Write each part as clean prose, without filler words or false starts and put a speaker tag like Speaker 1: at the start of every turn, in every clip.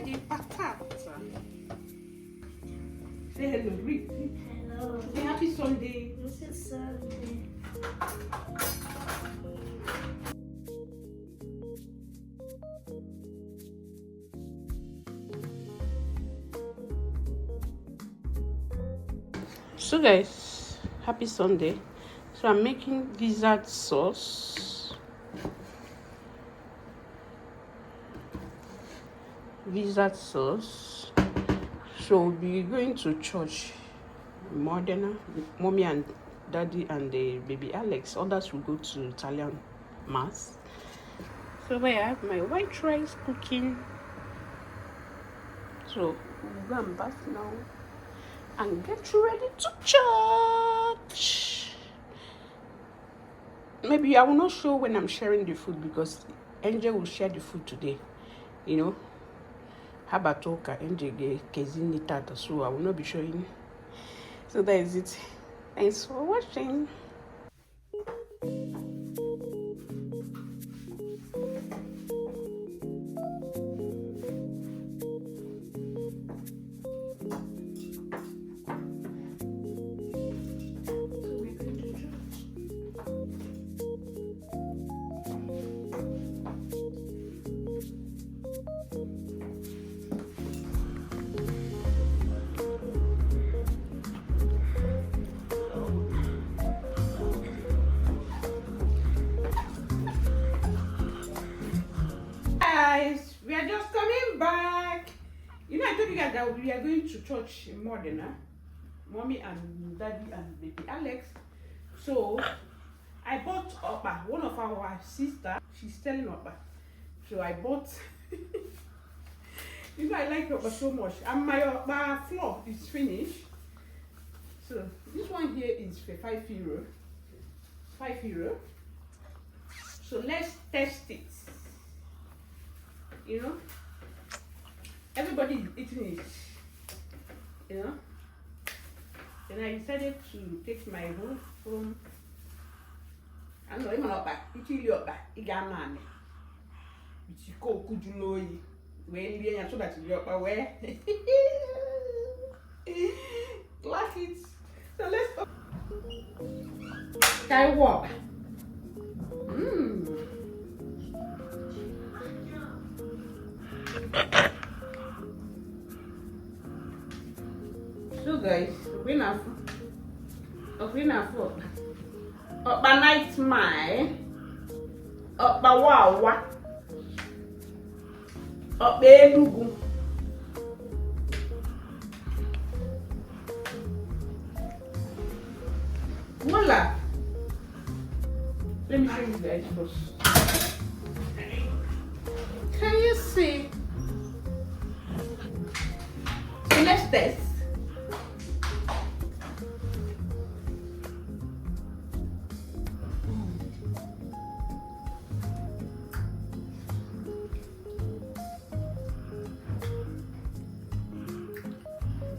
Speaker 1: the patata. Say hello, greet.
Speaker 2: Hello.
Speaker 1: Say happy Sunday.
Speaker 2: This is Sunday.
Speaker 1: So guys, happy Sunday. So I'm making gizzard sauce. Gizzard sauce. So we'll be going to church. Modena, mommy and daddy and the baby Alex. Others will go to Italian mass. So I have my white rice cooking. So we'll go and bath now and get ready to church. Maybe I will not show when I'm sharing the food because Angel will share the food today. You know, Habatoka Angel Kezini Tata, so I will not be showing. So that is it. Thanks for watching. Guys, we are just coming back. You know, I told you guys that we are going to church in Modena, mommy and daddy and baby Alex. So I bought Opa, one of our sister. She's selling Opa, so I bought. You know, I like Opa so much, and my Opa flour is finished. So this one here is for €5. €5. So let's test it. You know, everybody is eating it. You know, then I decided to take my whole from. I know even up back. It's really up back. It got man. It's cold. Could you know it? When we are so that you up away. Like it. So let's go. Sky walk. So guys, we're not up by night my up by wawa up by Enugu. Voila. Let me show you guys first. Can you see? So let's test.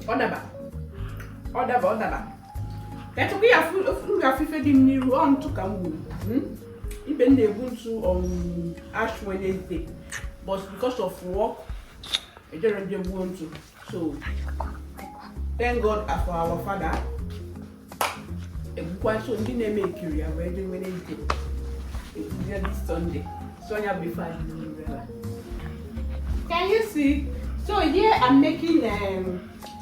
Speaker 1: Odaba. That's okay. I feel the new on to come. Even they go to Ash Wednesday, but because of work, I don't really want to. So thank God for our father. Quite soon, didn't make you ready Wednesday. It's this Sunday. Sonia be fine. Can you see? So here I'm making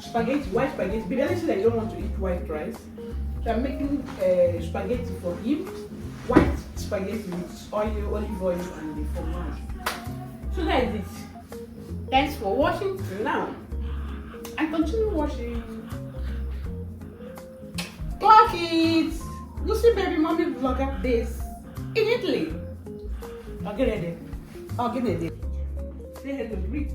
Speaker 1: spaghetti, white spaghetti. Baby, I said I don't want to eat white rice. So I'm making spaghetti for him. White spaghetti with oil, olive oil, and the fromage. So that is it. Thanks for watching till now. And continue watching. Clock it! Lucy Baby Mommy Vlogger this in Italy. I'll get it. Say hello, greet.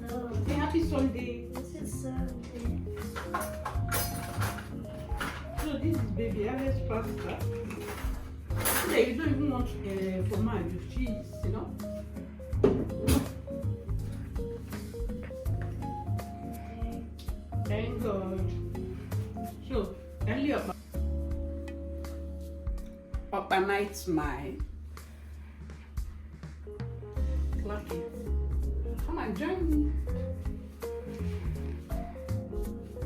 Speaker 2: Hello.
Speaker 1: Say happy Sunday.
Speaker 2: This is Sunday.
Speaker 1: So this is baby Alex pasta. So you don't even want fromage with cheese, you know. Thank God. So early up night my clock it. Come and join me.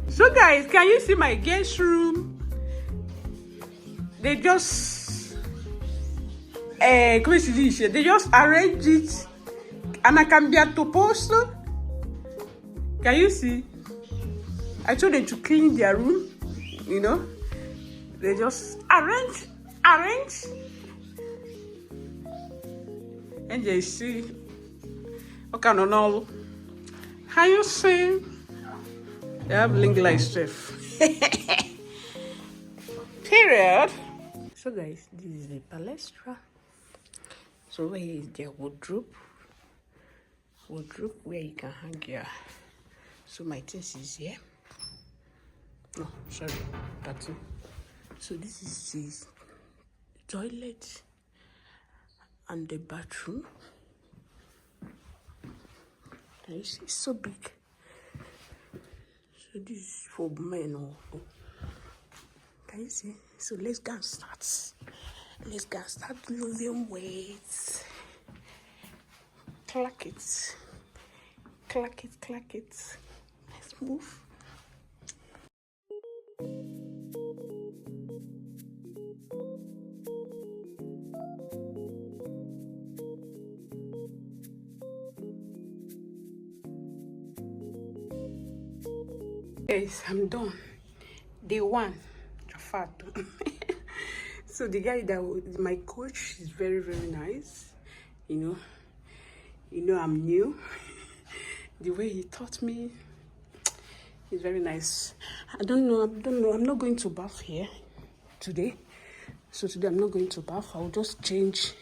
Speaker 1: So guys, can you see my guest room? They just come si dice? They just arrange it. Hanno cambiato posto. Can you see? I told them to clean their room, you know. They just arrange. And you see, okay, no. How you see? They have link like stuff. Period. So guys, this is the palestra. So here is their wardrobe where you can hang your. So my things is here. No, sorry, that's it. So this is the toilet and the bathroom. And you see, it's so big. So this is for men also. Can you see? So let's go and start. Let's go and start losing weight. Clack it. Let's move. Guys, I'm done. Day one, Jafat. So the guy that was my coach is very, very nice. You know I'm new. The way he taught me is very nice. I don't know. I'm not going to bath here today. So today I'm not going to bath. I'll just change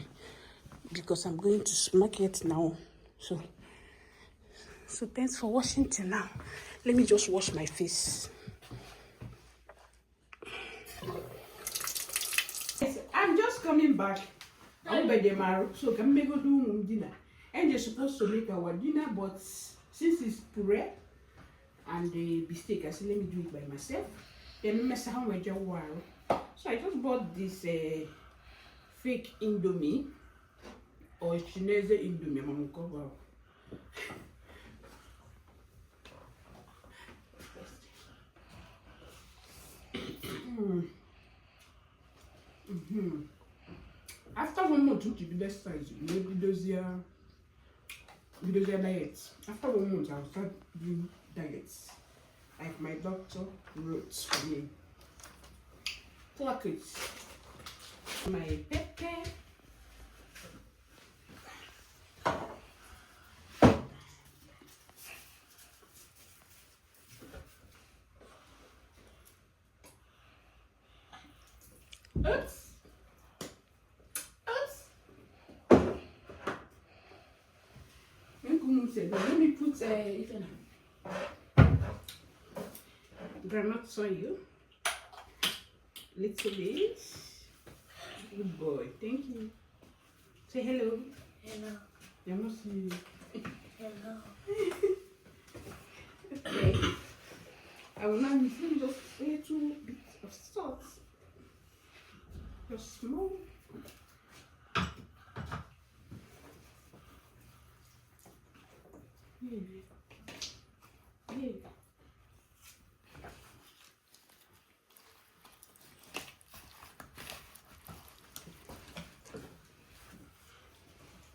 Speaker 1: because I'm going to market now. So thanks for watching till now. Let me just wash my face. I'm just coming back. I'll be there, so can make go do dinner. And you're supposed to make our dinner, but since it's puree and the mistake, I said let me do it by myself. Then mess how my job while. So I just bought this fake Indomie or Chinese Indomie. I'm gonna After 1 month, you be best size. Maybe those diets. After 1 month, I'll start doing diets. Like my doctor wrote for me. Pluck it. My pepper. Oops. Let me put granite soil. Little bit. Good boy. Thank you. Say hello.
Speaker 2: Hello.
Speaker 1: You must see.
Speaker 2: Hello.
Speaker 1: Okay. I will now use just a little bit of salt. Just small.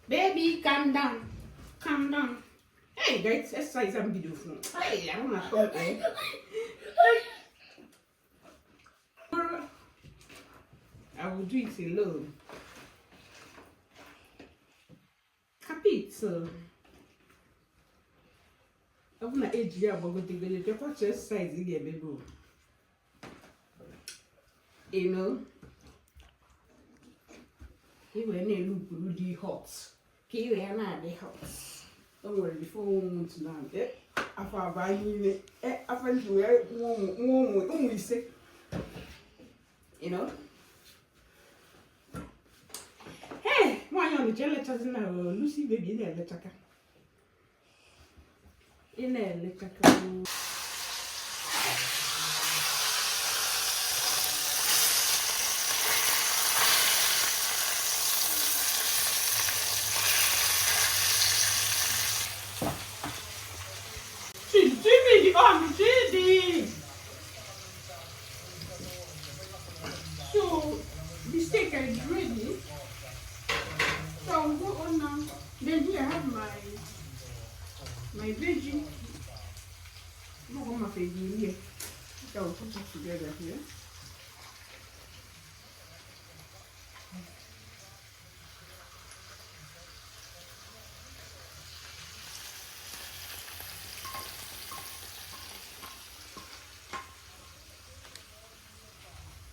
Speaker 1: Baby, calm down. Calm down. Hey guys, exercise I'm beautiful. Hey, I wanna talk. I will do it alone. Capito. I wanna age here, but go to the exercise again, baby. You know, he went in really hot. He went out the hot. Don't worry, before 1 month now. After buying it, after you warm, we say, you know. Hey, why are you jealous now? Lucy, baby, in the chaka. In the chaka. I'm ready. So the steak is ready. So I'll go on now. Then here I have my veggie. I'm not going to veggie here. So I'll put it together here.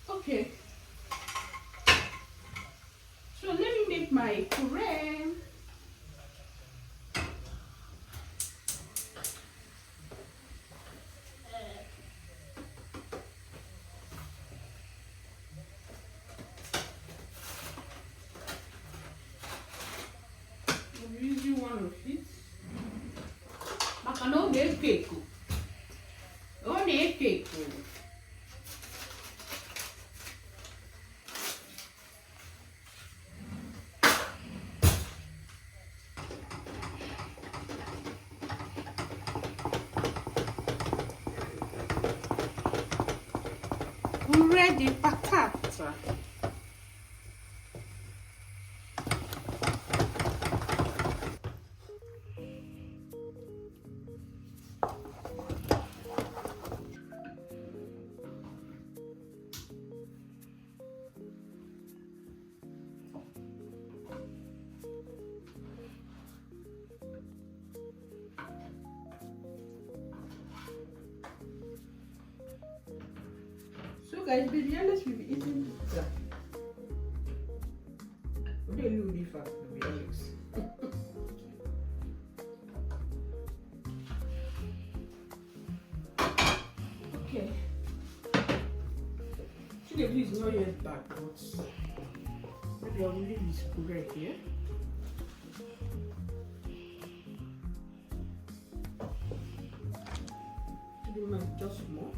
Speaker 1: Okay. So let me make my puree. I'm using one of it. I know there's cake. Oh, there's cake. Ready patata. So guys, be honest, we'll be eating pizza. Really, really fast, to be honest. Okay. Chicken is not yet back, but maybe I'll leave this correct here. Just more.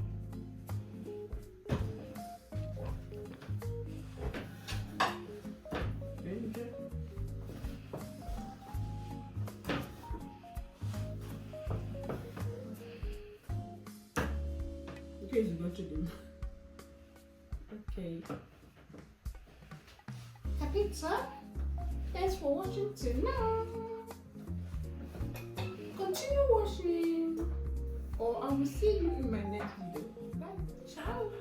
Speaker 1: Okay, you go to them. Okay. Pizza. Thanks for watching till now. Continue watching, or I will see you in my next video. Bye. Ciao.